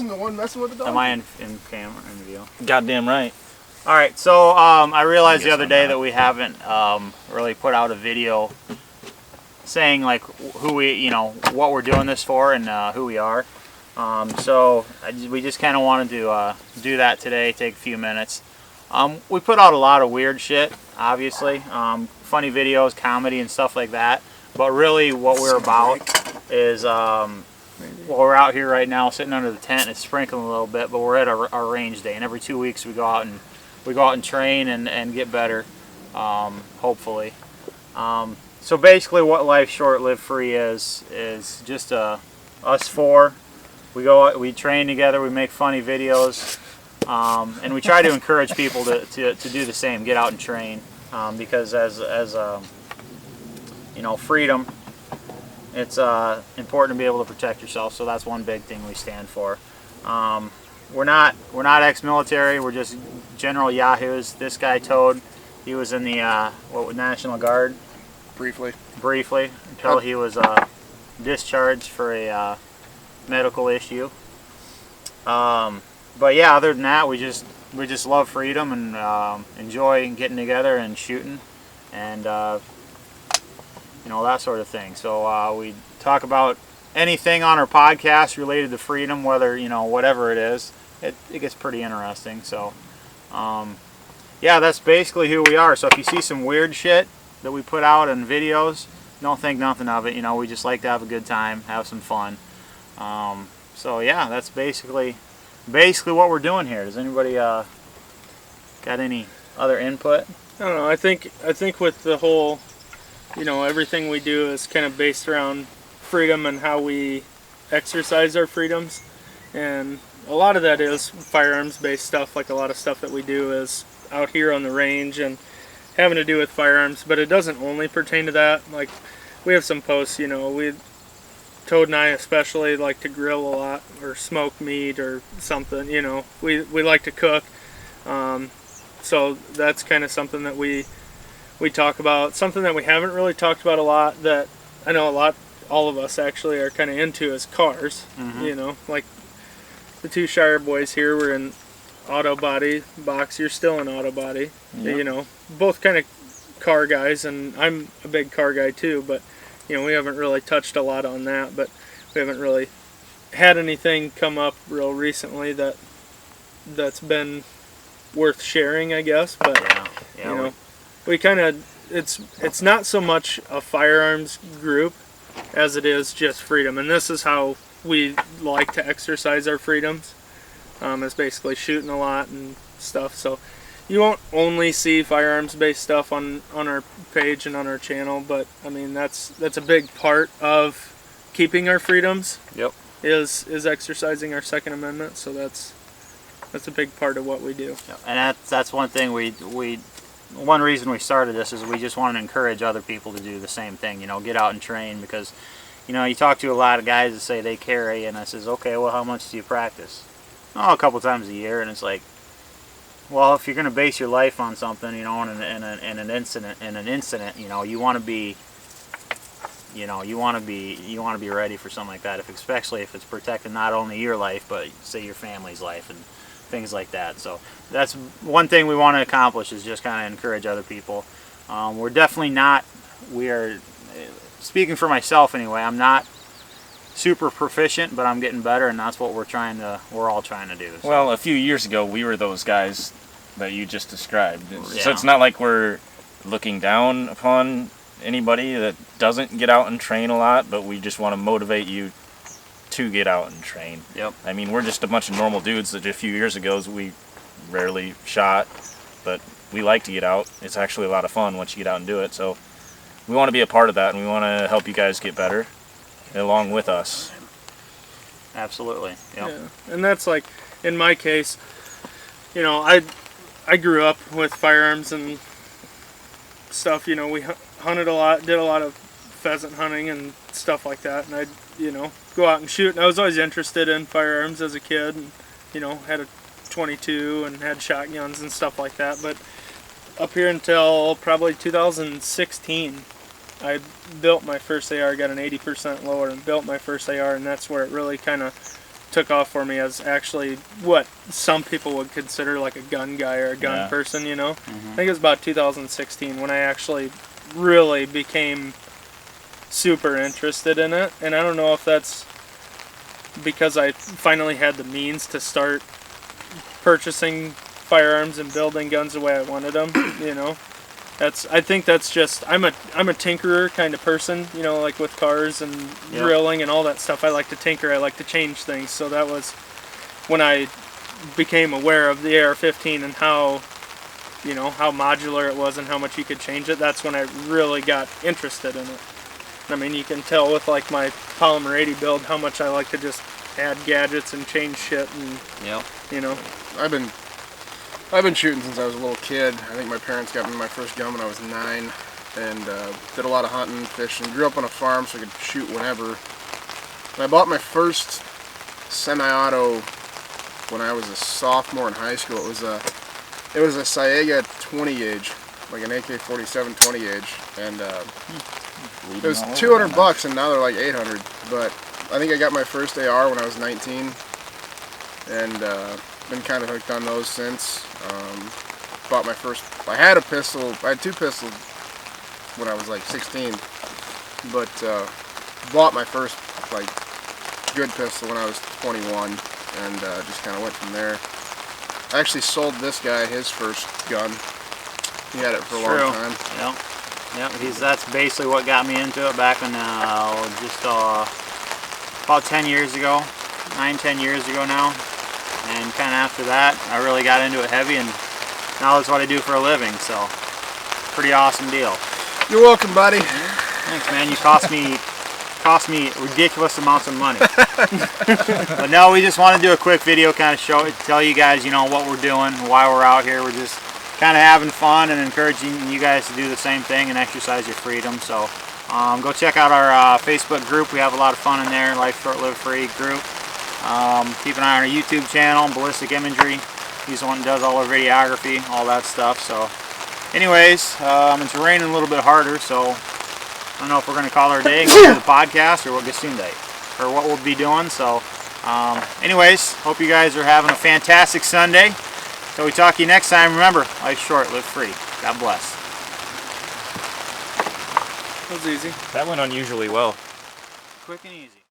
wasn't the one messing with the dog. Am I in camera in video? Goddamn right. All right, so I realized the other day that we haven't really put out a video saying like who we, what we're doing this for and who we are. So we just kind of wanted to do that today, take a few minutes. We put out a lot of weird shit, obviously, funny videos, comedy and stuff like that. But really what we're about is, well, we're out here right now sitting under the tent. It's sprinkling a little bit, but we're at our range day, and every 2 weeks we go out and train and get better, hopefully. So basically what Life Short Live Free is just us four. We train together, we make funny videos, and we try to encourage people to do the same, get out and train, because as freedom, it's important to be able to protect yourself. So that's one big thing we stand for. We're not ex-military. We're just general yahoos. This guy Toad, he was in the National Guard Briefly until he was discharged for a medical issue. But yeah, other than that, we just love freedom and enjoy getting together and shooting and that sort of thing. So we talk about anything on our podcast related to freedom, whether whatever it is. It gets pretty interesting. So yeah, that's basically who we are. So if you see some weird shit that we put out in videos, don't think nothing of it. We just like to have a good time, have some fun. So yeah, that's basically what we're doing here. Does anybody got any other input? I don't know. I think with the whole, everything we do is kind of based around freedom and how we exercise our freedoms, and a lot of that is firearms-based stuff. Like a lot of stuff that we do is out here on the range and having to do with firearms, but it doesn't only pertain to that. Like we have some posts, Toad and I especially like to grill a lot or smoke meat or something. We like to cook, so that's kind of something that we talk about. Something that we haven't really talked about a lot that I know all of us actually are kind of into is cars. Mm-hmm. Like the two Shire boys here were in auto body. Box, you're still in auto body. Yep. Both kind of car guys, and I'm a big car guy too, but we haven't really touched a lot on that, but we haven't really had anything come up real recently that's been worth sharing, I guess. But we kind of it's not so much a firearms group as it is just freedom, and this is how we like to exercise our freedoms. Is basically shooting a lot and stuff. So you won't only see firearms-based stuff on our page and on our channel, but I mean that's a big part of keeping our freedoms. Yep. Is exercising our Second Amendment. So that's a big part of what we do. Yep. And that's one thing one reason we started this is we just want to encourage other people to do the same thing. Get out and train, because you talk to a lot of guys that say they carry, and I says, okay, well, how much do you practice? Oh, a couple times a year. And it's like, well, if you're going to base your life on something, in an incident, you want to be, you want to be ready for something like that. Especially if it's protecting not only your life, but say your family's life and things like that. So that's one thing we want to accomplish, is just kind of encourage other people. We're definitely not. We are, speaking for myself anyway, I'm not super proficient, but I'm getting better, and that's what we're all trying to do. So. Well, a few years ago, we were those guys that you just described. Yeah. So it's not like we're looking down upon anybody that doesn't get out and train a lot, but we just want to motivate you to get out and train. Yep. I mean, we're just a bunch of normal dudes that a few years ago we rarely shot, but we like to get out. It's actually a lot of fun once you get out and do it. So we want to be a part of that, and we want to help you guys get better along with us. Absolutely. Yep. Yeah. And that's like, in my case, I grew up with firearms and stuff. We hunted a lot, did a lot of pheasant hunting and stuff like that, and I'd go out and shoot, and I was always interested in firearms as a kid, and had a .22 and had shotguns and stuff like that. But up here until probably 2016, I built my first AR, got an 80% lower, and built my first AR, and that's where it really kind of took off for me as actually what some people would consider like a gun guy or a gun person, you know. I think it was about 2016 when I actually really became super interested in it, and I don't know if that's because I finally had the means to start purchasing firearms and building guns the way I wanted them, you know. I think that's just I'm a tinkerer kind of person, you know, like with cars and drilling and all that stuff. I like to tinker, I like to change things. So that was when I became aware of the AR-15 and how, you know, how modular it was and how much you could change it. That's when I really got interested in it. I mean, you can tell with like my Polymer 80 build how much I like to just add gadgets and change shit and you know. I've been shooting since I was a little kid. I think my parents got me my first gun when I was 9, and did a lot of hunting, fishing. Grew up on a farm, so I could shoot whenever. And I bought my first semi-auto when I was a sophomore in high school. It was a Saiga 20 gauge, like an AK-47 20 gauge, and it was $200, and now they're like 800. But I think I got my first AR when I was 19, and been kind of hooked on those since. Bought my first. I had a pistol. I had 2 pistols when I was like 16, but bought my first like good pistol when I was 21, and just kind of went from there. I actually sold this guy his first gun. He had it for a long time. Yep. That's basically what got me into it back when just about 10 years ago, 9-10 years ago now. And kind of after that, I really got into it heavy, and now that's what I do for a living, so pretty awesome deal. You're welcome, buddy. Thanks, man. You cost me ridiculous amounts of money. But no, we just want to do a quick video, kind of tell you guys, you know, what we're doing, why we're out here. We're just kind of having fun and encouraging you guys to do the same thing and exercise your freedom. So go check out our Facebook group. We have a lot of fun in there, Life Short Live Free group. Keep an eye on our YouTube channel, Ballistic Imagery. He's the one that does all our videography, all that stuff. So anyways, it's raining a little bit harder, so I don't know if we're going to call our day and go to the podcast or what we'll be doing. So anyways, hope you guys are having a fantastic Sunday. Till we talk to you next time, remember, life's short, live free. God bless. That was easy. That went unusually well. Quick and easy.